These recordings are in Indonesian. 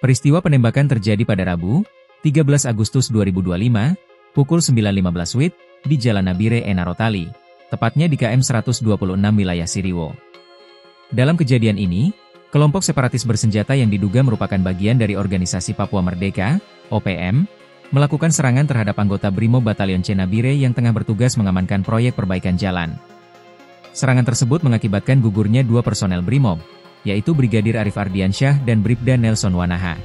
Peristiwa penembakan terjadi pada Rabu, 13 Agustus 2025, pukul 9.15 WIB, di Jalan Nabire Enarotali, tepatnya di KM 126 wilayah Siriwo. Dalam kejadian ini, kelompok separatis bersenjata yang diduga merupakan bagian dari organisasi Papua Merdeka, OPM, melakukan serangan terhadap anggota Brimob Batalion C Nabire yang tengah bertugas mengamankan proyek perbaikan jalan. Serangan tersebut mengakibatkan gugurnya 2 personel Brimob, yaitu Brigadir Arif Ardiansyah dan Bribda Nelson Wanaha.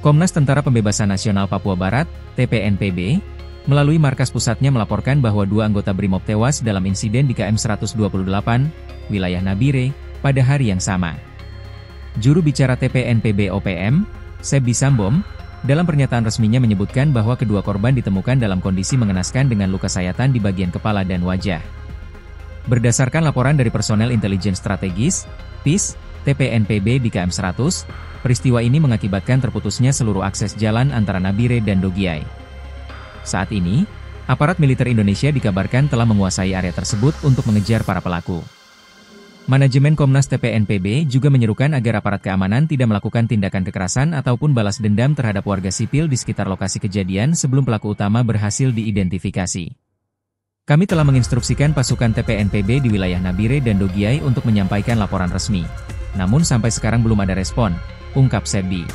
Komnas Tentara Pembebasan Nasional Papua Barat, TPNPB, melalui markas pusatnya melaporkan bahwa 2 anggota Brimob tewas dalam insiden di KM 128, wilayah Nabire, pada hari yang sama. Juru bicara TPNPB OPM, Sebdi Sambom, dalam pernyataan resminya menyebutkan bahwa kedua korban ditemukan dalam kondisi mengenaskan dengan luka sayatan di bagian kepala dan wajah. Berdasarkan laporan dari personel intelijen strategis, PIS, TPNPB di KM 100, peristiwa ini mengakibatkan terputusnya seluruh akses jalan antara Nabire dan Dogiay. Saat ini, aparat militer Indonesia dikabarkan telah menguasai area tersebut untuk mengejar para pelaku. Manajemen Komnas TPNPB juga menyerukan agar aparat keamanan tidak melakukan tindakan kekerasan ataupun balas dendam terhadap warga sipil di sekitar lokasi kejadian sebelum pelaku utama berhasil diidentifikasi. Kami telah menginstruksikan pasukan TPNPB di wilayah Nabire dan Dogiay untuk menyampaikan laporan resmi. Namun sampai sekarang belum ada respon, ungkap Sebdi.